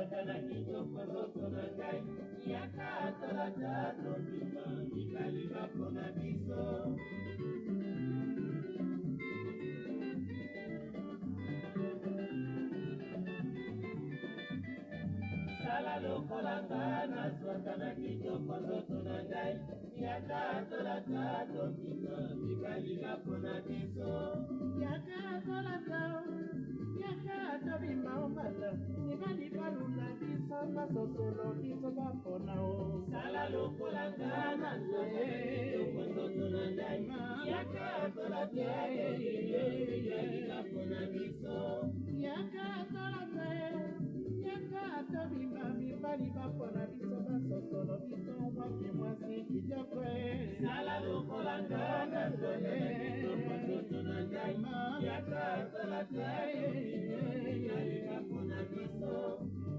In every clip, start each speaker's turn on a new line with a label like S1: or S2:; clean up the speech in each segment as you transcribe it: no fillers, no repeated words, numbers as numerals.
S1: nazwaka na kitoko nzoto na ngai yaka tolata tobima mikalinga mpona biso sala lokola nga nazwaka na kitoko nzoto na ngai yaka tolata tobima mikalinga mpona biso yaka tolata yaka tobima omata mibali baluna biso basosolo biso bapona o sala lokola nga nazwaka na kitoko nzoto na ngai yaka tolata tobima mikalinga mpona biso yaka tolata tobima mibali bapona biso basosolo biso mwasi mwasi kitoko sala lokola nga nazwaka na kitoko nzoto na ngai yaka tolata mikalinga mpona biso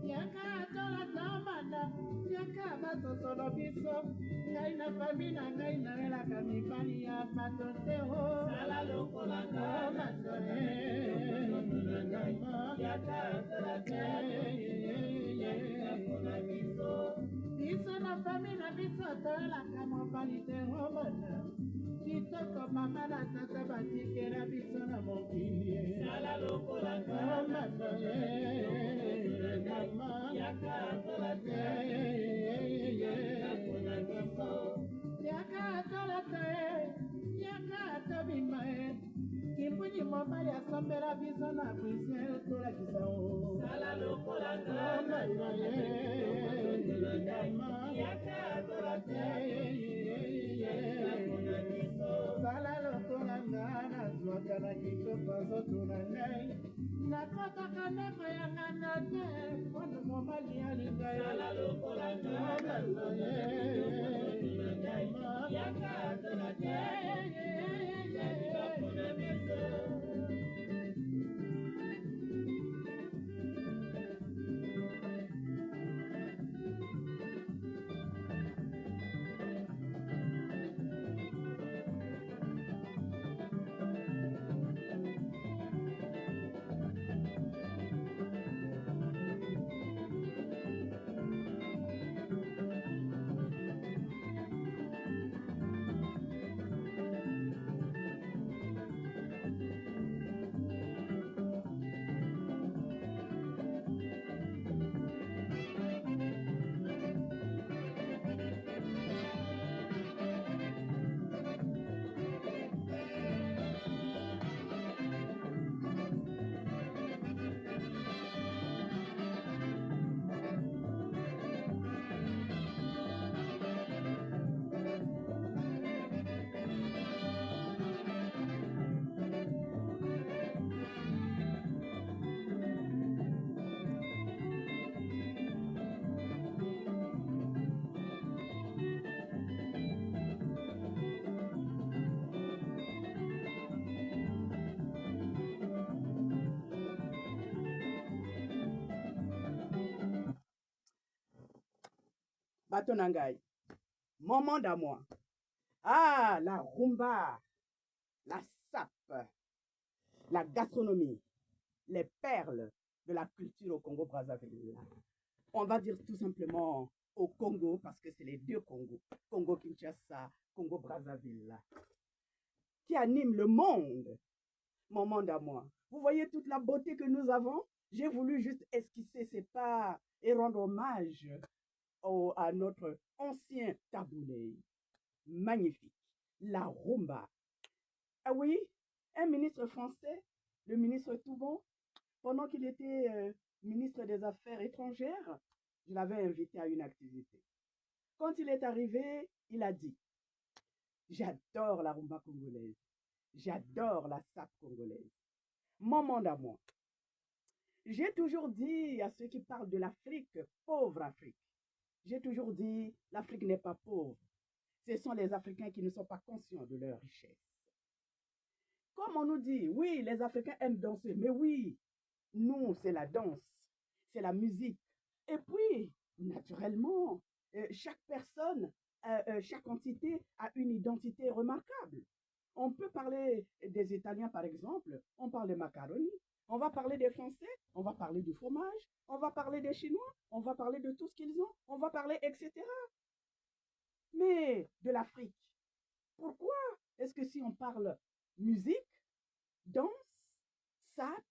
S1: yaka tolata manda yaka basosolo biso ngai na fami na ngai nawelaka mibali ya bato te o sala lokola nga nazwaka na kitoko nzoto na ngai yaka tolata biso na fami na biso toyelaka mobali te omona kitoko mama na tata batikela biso na mokili sala lokola yaka tolata mpona biso yaka tolata yaka tobima kimbuni mobali asombela biso na brise tolakisa o sala lokola yaka tolata mpona biso sala lokola nga nazwaka na kitoko nzoto na ngai nakotaka ndeko yanga na te mpona mobali alinga sala lokola nga nazwaka na kitoko nzoto na ngai yaka tolata mpona biso
S2: Batonangai, moment d'amour. Ah, la rumba, la sape, la gastronomie, les perles de la culture au Congo-Brazzaville. On va dire tout simplement au Congo, parce que c'est les deux Congos, Congo-Kinshasa, Congo-Brazzaville, qui animent le monde. Moment d'amour. Vous voyez toute la beauté que nous avons? J'ai voulu juste esquisser ces pas et rendre hommage à notre ancien taboulé. Magnifique. La rumba. Ah oui, un ministre français, le ministre Toubon, pendant qu'il était ministre des Affaires étrangères, je l'avais invité à une activité. Quand il est arrivé, il a dit, j'adore la rumba congolaise, j'adore la sape congolaise. Moment d'amour. J'ai toujours dit à ceux qui parlent de l'Afrique, pauvre Afrique, j'ai toujours dit, l'Afrique n'est pas pauvre. Ce sont les Africains qui ne sont pas conscients de leur richesse. Comme on nous dit, oui, les Africains aiment danser, mais oui, nous, c'est la danse, c'est la musique. Et puis, naturellement, chaque personne, chaque entité a une identité remarquable. On peut parler des Italiens, par exemple, on parle de macaroni, On va parler des Français, on va parler du fromage, on va parler des Chinois, on va parler de tout ce qu'ils ont, on va parler, etc. Mais de l'Afrique, pourquoi est-ce que si on parle musique, danse, sac,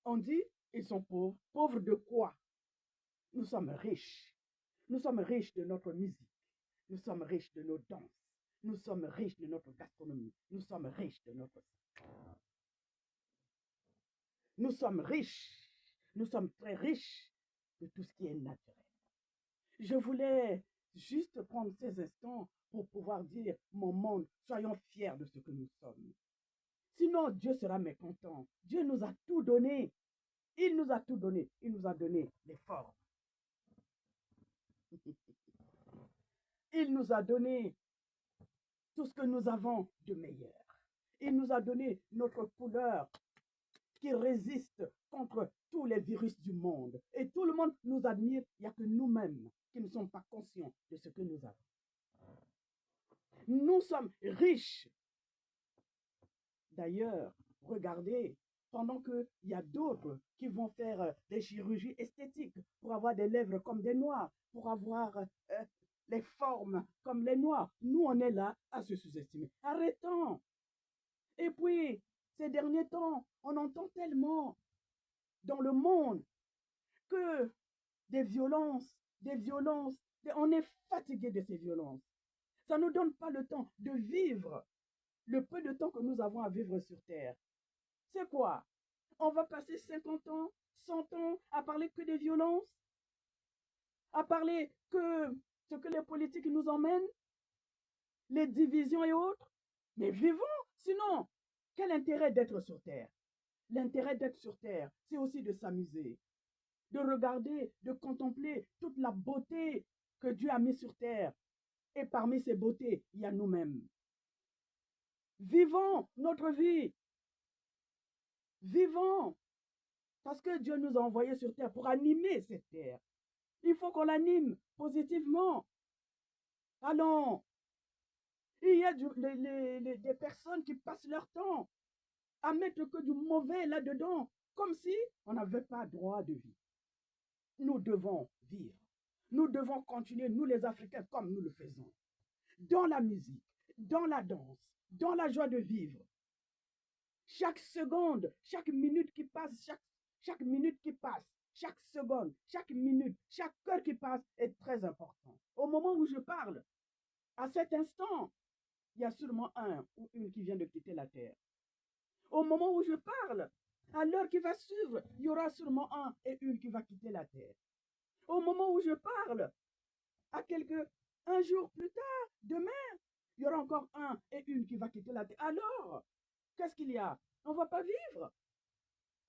S2: on dit ils sont pauvres? Pauvres de quoi? Nous sommes riches. Nous sommes riches de notre musique. Nous sommes riches de nos danses. Nous sommes riches de notre gastronomie. Nous sommes riches de notre... Nous sommes riches. Nous sommes très riches de tout ce qui est naturel. Je voulais juste prendre ces instants pour pouvoir dire, mon monde, soyons fiers de ce que nous sommes. Sinon, Dieu sera mécontent. Dieu nous a tout donné. Il nous a tout donné. Il nous a donné les formes. Il nous a donné tout ce que nous avons de meilleur. Il nous a donné notre couleur qui résiste contre tous les virus du monde. Et tout le monde nous admire, il n'y a que nous-mêmes qui ne sommes pas conscients de ce que nous avons. Nous sommes riches. D'ailleurs, regardez, pendant qu'il y a d'autres qui vont faire des chirurgies esthétiques pour avoir des lèvres comme des noirs, pour avoir les formes comme les noirs, nous on est là à se sous-estimer. Arrêtons. Et puis, ces derniers temps, on entend tellement dans le monde que des violences, on est fatigué de ces violences. Ça ne nous donne pas le temps de vivre le peu de temps que nous avons à vivre sur Terre. C'est quoi? On va passer 50 ans, 100 ans à parler que des violences, à parler que ce que les politiques nous emmènent, les divisions et autres. Mais vivons, sinon, quel intérêt d'être sur Terre? L'intérêt d'être sur Terre, c'est aussi de s'amuser, de regarder, de contempler toute la beauté que Dieu a mise sur Terre. Et parmi ces beautés, il y a nous-mêmes. Vivons notre vie. Vivons. Parce que Dieu nous a envoyés sur Terre pour animer cette Terre. Il faut qu'on l'anime positivement. Allons. Il y a des personnes qui passent leur temps à mettre que du mauvais là-dedans, comme si on n'avait pas droit de vie. Nous devons vivre. Nous devons continuer, nous les Africains, comme nous le faisons. Dans la musique, dans la danse, dans la joie de vivre. Chaque seconde, chaque minute qui passe, chaque minute qui passe, chaque seconde, chaque minute, chaque heure qui passe est très important. Au moment où je parle, à cet instant, il y a seulement un ou une qui vient de quitter la terre. Au moment où je parle, à l'heure qui va suivre, il y aura seulement un et une qui va quitter la terre. Au moment où je parle, un jour plus tard, demain, il y aura encore un et une qui va quitter la terre. Alors, qu'est-ce qu'il y a? On ne va pas vivre.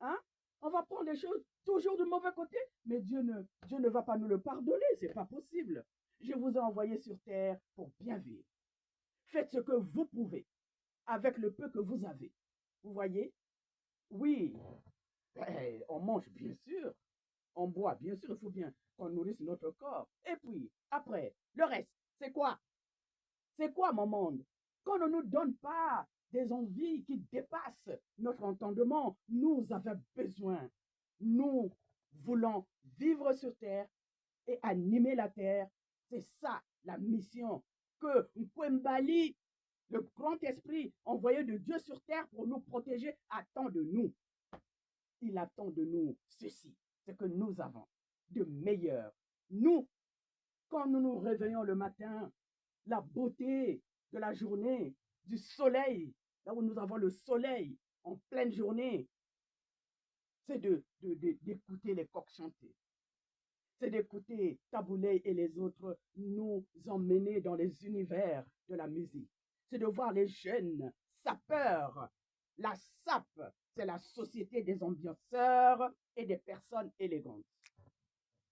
S2: Hein? On va prendre les choses toujours du mauvais côté, mais Dieu ne va pas nous le pardonner, c'est pas possible. Je vous ai envoyé sur terre pour bien vivre. Faites ce que vous pouvez, avec le peu que vous avez. Vous voyez? Oui, on mange bien sûr, on boit bien sûr, il faut bien qu'on nourrisse notre corps. Et puis, après, le reste, c'est quoi? C'est quoi mon monde? Qu'on ne nous donne pas des envies qui dépassent notre entendement. Nous avons besoin. Nous voulons vivre sur terre et animer la terre. C'est ça la mission que Nkwembali, le grand esprit envoyé de Dieu sur terre pour nous protéger, attend de nous. Il attend de nous ceci, ce que nous avons de meilleur. Nous, quand nous nous réveillons le matin, la beauté de la journée, du soleil, là où nous avons le soleil en pleine journée, c'est d'écouter les coqs chanter. C'est d'écouter Taboulé et les autres nous emmener dans les univers de la musique. C'est de voir les jeunes sapeurs. La SAP, c'est la Société des ambianceurs et des personnes élégantes.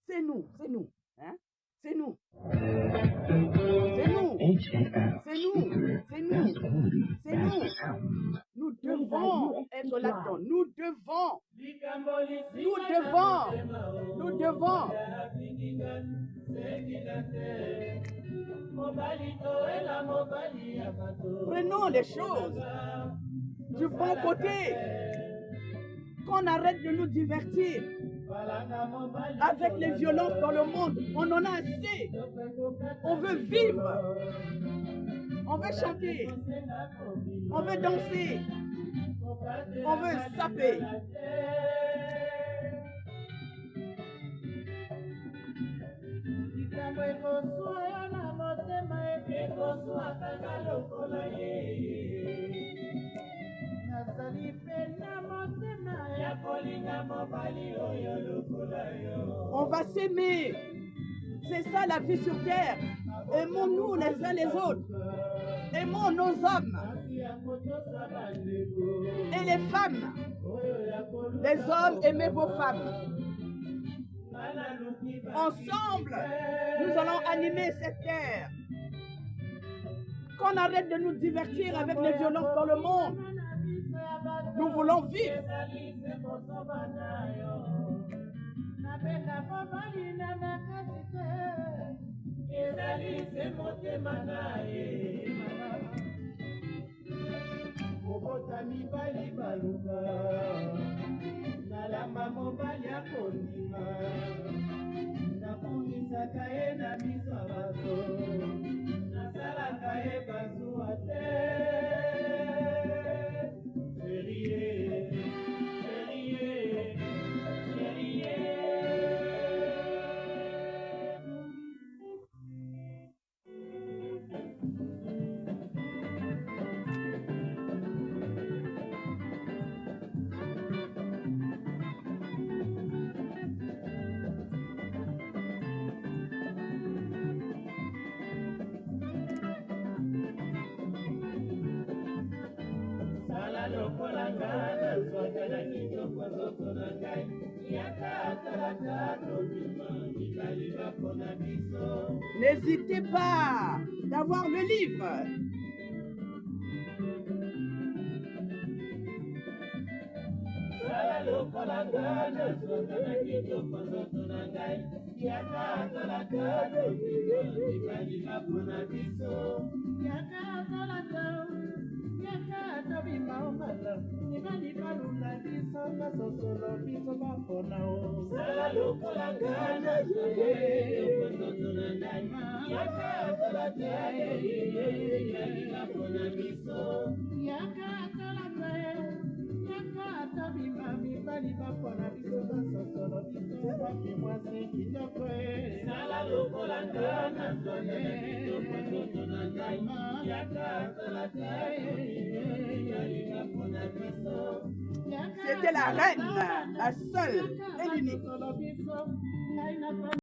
S2: C'est nous, hein? C'est nous. C'est nous. C'est nous. C'est nous. C'est nous. Nous devons être là-dedans. Nous devons. Prenons les choses du bon côté. qu'on arrête de nous divertir avec les violences dans le monde. On en a assez. On veut vivre. On veut chanter. On veut danser. On veut saper. On va s'aimer. C'est ça la vie sur terre. Aimons-nous les uns les autres. Aimons nos hommes. Et les femmes. Les hommes, aimez vos femmes. Ensemble, nous allons animer cette terre. Qu'on arrête de nous divertir avec les violences dans le monde. Nous voulons vivre. N'hésitez pas d'avoir le livre. C'était la reine, la seule et l'unique.